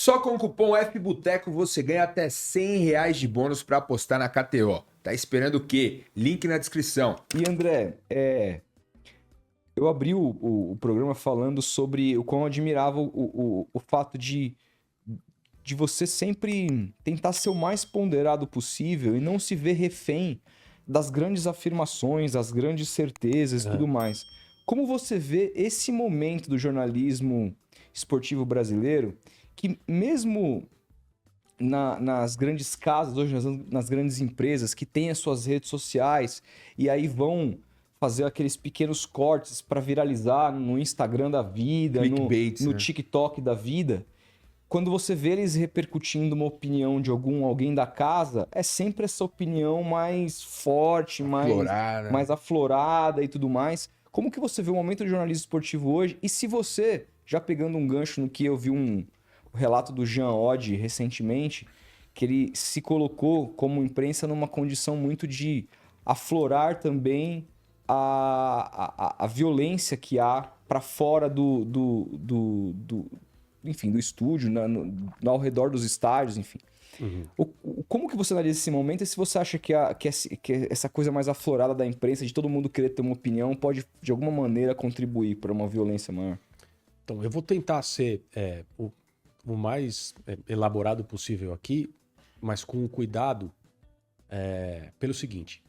Só com o cupom FBUTECO você ganha até R$ 100 de bônus para apostar na KTO. Tá esperando o quê? Link na descrição. E André, eu abri o programa falando sobre o quão eu admirava o fato de você sempre tentar ser o mais ponderado possível e não se ver refém das grandes afirmações, das grandes certezas e tudo mais. Como você vê esse momento do jornalismo esportivo brasileiro, que mesmo nas grandes casas, hoje nas grandes empresas, que têm as suas redes sociais e aí vão fazer aqueles pequenos cortes para viralizar no Instagram da vida, Clickbaits, no né? TikTok da vida, quando você vê eles repercutindo uma opinião de alguém da casa, é sempre essa opinião mais forte, Aflorada. mais aflorada e tudo mais. Como que você vê o momento do jornalismo esportivo hoje? E se você, já pegando um gancho no que eu vi o relato do Jean Oddi recentemente, que ele se colocou como imprensa numa condição muito de aflorar também a violência que há para fora enfim, do estúdio, ao redor dos estádios, enfim. Como que você analisa esse momento e se você acha que essa coisa mais aflorada da imprensa, de todo mundo querer ter uma opinião, pode, de alguma maneira, contribuir para uma violência maior? Então, eu vou tentar ser o mais elaborado possível aqui, mas com cuidado pelo seguinte.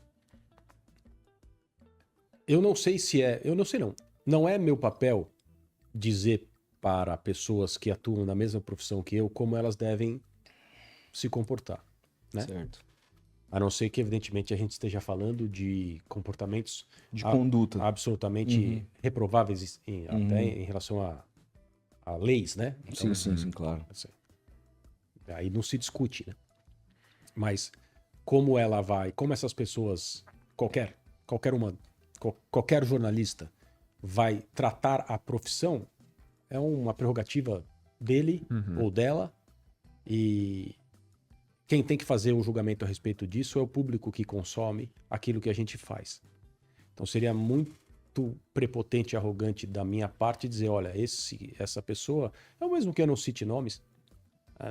Eu não sei se eu não sei não. Não é meu papel dizer para pessoas que atuam na mesma profissão que eu como elas devem se comportar, né? Certo. A não ser que, evidentemente, a gente esteja falando de comportamentos De conduta. absolutamente reprováveis até em relação a leis, né? Então, Sim, claro. assim, aí não se discute, né? Mas como essas pessoas, qualquer humano, qualquer jornalista vai tratar a profissão, é uma prerrogativa dele ou dela, e quem tem que fazer um julgamento a respeito disso é o público que consome aquilo que a gente faz. Então seria muito prepotente e arrogante da minha parte dizer, olha, essa pessoa, é o mesmo que eu não cite nomes,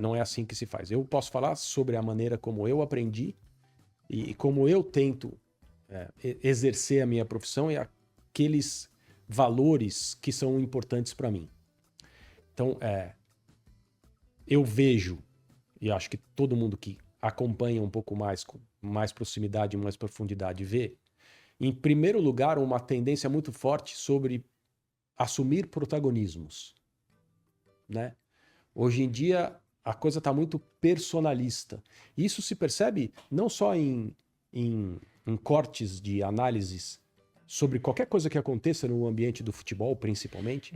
não é assim que se faz. Eu posso falar sobre a maneira como eu aprendi e como eu tento exercer a minha profissão e aqueles valores que são importantes para mim. Então, eu vejo, e acho que todo mundo que acompanha um pouco mais, com mais proximidade e mais profundidade vê, em primeiro lugar, uma tendência muito forte sobre assumir protagonismos, né? Hoje em dia, a coisa está muito personalista. Isso se percebe não só em cortes de análises sobre qualquer coisa que aconteça no ambiente do futebol, principalmente,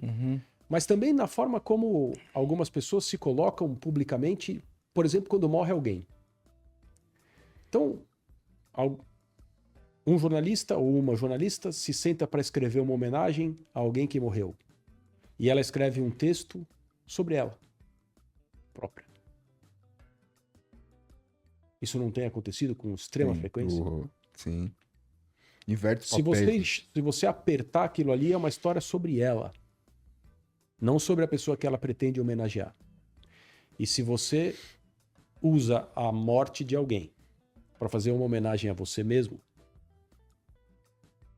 mas também na forma como algumas pessoas se colocam publicamente, por exemplo, quando morre alguém. Então, um jornalista ou uma jornalista se senta para escrever uma homenagem a alguém que morreu. E ela escreve um texto sobre ela própria. Isso não tem acontecido com extrema frequência? Sim. Inverte os papéis. Se você apertar aquilo ali, é uma história sobre ela. Não sobre a pessoa que ela pretende homenagear. E se você usa a morte de alguém para fazer uma homenagem a você mesmo,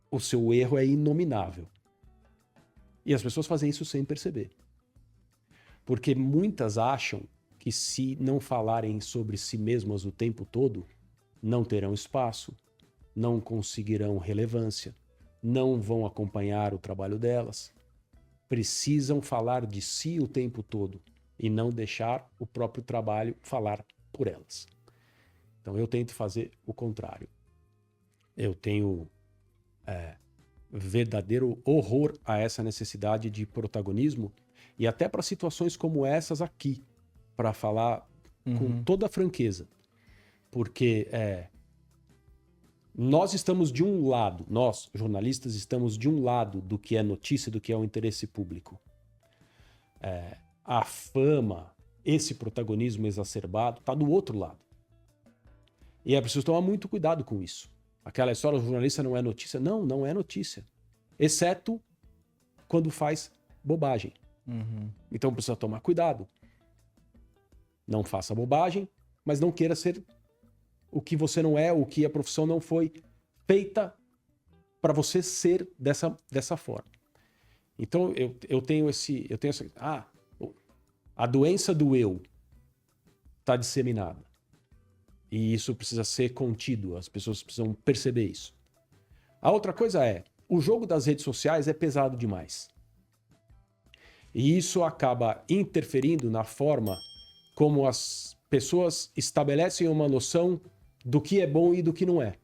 o seu erro é inominável. E as pessoas fazem isso sem perceber. Porque muitas acham que se não falarem sobre si mesmas o tempo todo, não terão espaço, não conseguirão relevância, não vão acompanhar o trabalho delas. Precisam falar de si o tempo todo e não deixar o próprio trabalho falar por elas. Então eu tento fazer o contrário. Eu tenho verdadeiro horror a essa necessidade de protagonismo e até para situações como essas aqui, para falar com toda a franqueza. Porque nós estamos de um lado, nós, jornalistas, estamos de um lado do que é notícia, do que é o interesse público. A fama, esse protagonismo exacerbado, está do outro lado. E é preciso tomar muito cuidado com isso. Aquela história, o jornalista não é notícia. Não, não é notícia. Exceto quando faz bobagem. Então precisa tomar cuidado. Não faça bobagem, mas não queira ser o que você não é, o que a profissão não foi feita para você ser dessa forma. Então eu tenho essa. A doença do eu está disseminada. E isso precisa ser contido, as pessoas precisam perceber isso. A outra coisa é, o jogo das redes sociais é pesado demais. E isso acaba interferindo na forma como as pessoas estabelecem uma noção do que é bom e do que não é.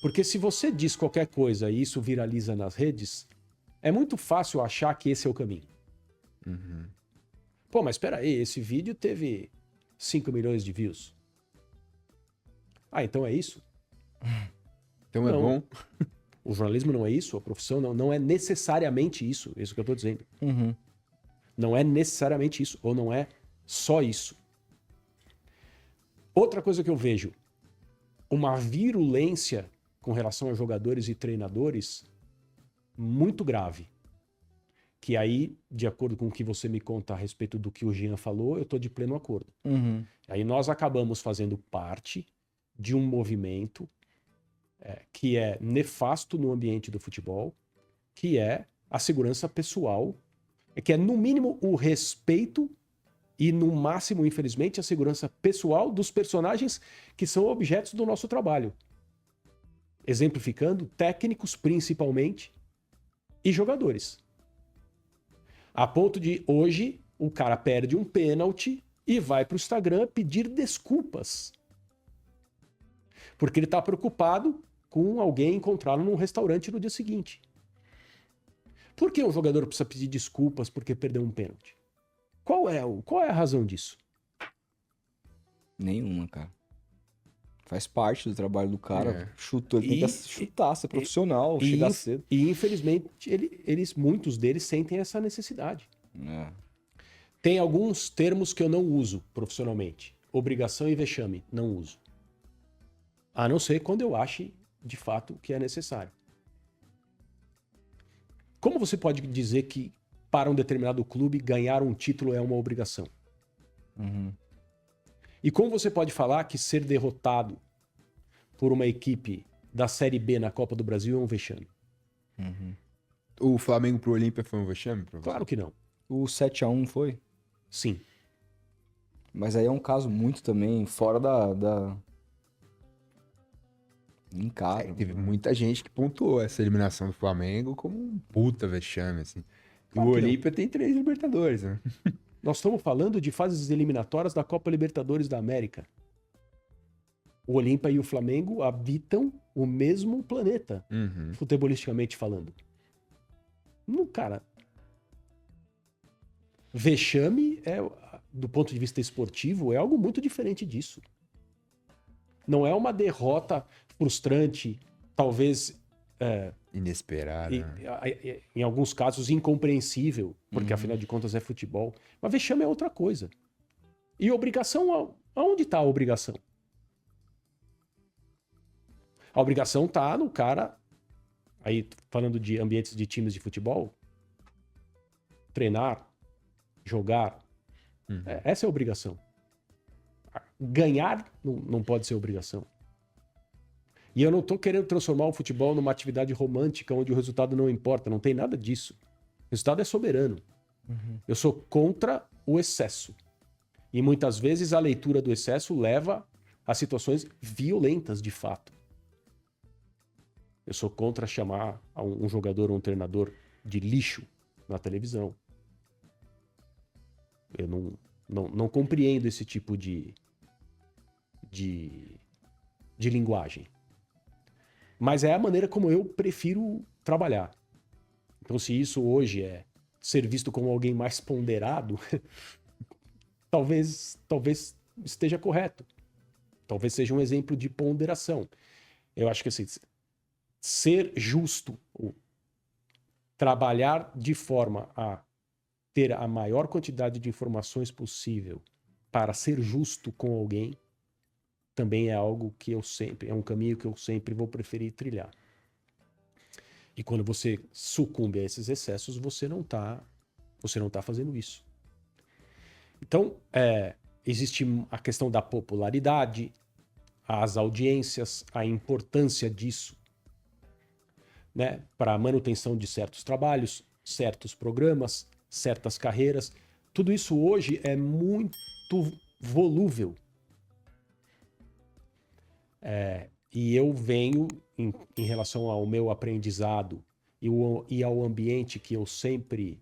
Porque se você diz qualquer coisa e isso viraliza nas redes, é muito fácil achar que esse é o caminho. Uhum. Pô, mas espera aí, esse vídeo teve 5 milhões de views. Ah, então é isso? Então é Não. bom. O jornalismo não é isso, a profissão não é necessariamente isso, é isso que eu estou dizendo. Uhum. Não é necessariamente isso, ou não é só isso. Outra coisa que eu vejo, uma virulência com relação a jogadores e treinadores muito grave. Que aí, de acordo com o que você me conta a respeito do que o Jean falou, eu estou de pleno acordo. Uhum. Aí nós acabamos fazendo parte de um movimento que é nefasto no ambiente do futebol, que é a segurança pessoal, que é no mínimo o respeito e no máximo, infelizmente, a segurança pessoal dos personagens que são objetos do nosso trabalho. Exemplificando, técnicos principalmente e jogadores. A ponto de hoje o cara perde um pênalti e vai para o Instagram pedir desculpas. Porque ele está preocupado com alguém encontrá-lo num restaurante no dia seguinte. Por que um jogador precisa pedir desculpas porque perdeu um pênalti? Qual é a razão disso? Nenhuma, cara. Faz parte do trabalho do cara. É. Chutou, ele tem que chutar, ser profissional, chegar cedo. E infelizmente, muitos deles sentem essa necessidade. É. Tem alguns termos que eu não uso profissionalmente. Obrigação e vexame, não uso. A não ser quando eu ache, de fato, que é necessário. Como você pode dizer que para um determinado clube ganhar um título é uma obrigação? Uhum. E como você pode falar que ser derrotado por uma equipe da Série B na Copa do Brasil é um vexame? Uhum. O Flamengo pro Olímpia foi um vexame pra você? Claro que não. O 7-1 foi? Sim. Mas aí é um caso muito também fora da... Encaro. Teve muita gente que pontuou essa eliminação do Flamengo como um puta vexame, assim. Claro O que não. Olímpia tem 3 Libertadores, né? Nós estamos falando de fases eliminatórias da Copa Libertadores da América. O Olímpia e o Flamengo habitam o mesmo planeta, Uhum. futebolisticamente falando. Não, cara. Vexame, do ponto de vista esportivo, é algo muito diferente disso. Não é uma derrota frustrante, talvez Inesperado. né? em alguns casos incompreensível, porque afinal de contas é futebol. Mas vexame é outra coisa. E obrigação, aonde está a obrigação? A obrigação está no cara, aí falando de ambientes de times de futebol, treinar, jogar. Uhum. Essa é a obrigação. Ganhar não pode ser obrigação. E eu não estou querendo transformar o futebol numa atividade romântica onde o resultado não importa. Não tem nada disso. O resultado é soberano. Uhum. Eu sou contra o excesso. E muitas vezes a leitura do excesso leva a situações violentas de fato. Eu sou contra chamar um jogador ou um treinador de lixo na televisão. Eu não compreendo esse tipo de linguagem. Mas é a maneira como eu prefiro trabalhar. Então, se isso hoje é ser visto como alguém mais ponderado, talvez esteja correto. Talvez seja um exemplo de ponderação. Eu acho que assim, ser justo, trabalhar de forma a ter a maior quantidade de informações possível para ser justo com alguém, também é algo que é um caminho que eu sempre vou preferir trilhar. E quando você sucumbe a esses excessos, você não tá fazendo isso. Então, existe a questão da popularidade, as audiências, a importância disso, né, para a manutenção de certos trabalhos, certos programas, certas carreiras. Tudo isso hoje é muito volúvel. E eu venho, em relação ao meu aprendizado e ao ambiente que eu sempre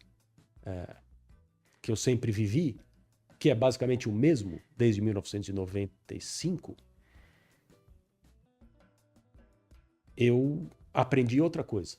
vivi, que é basicamente o mesmo desde 1995, eu aprendi outra coisa.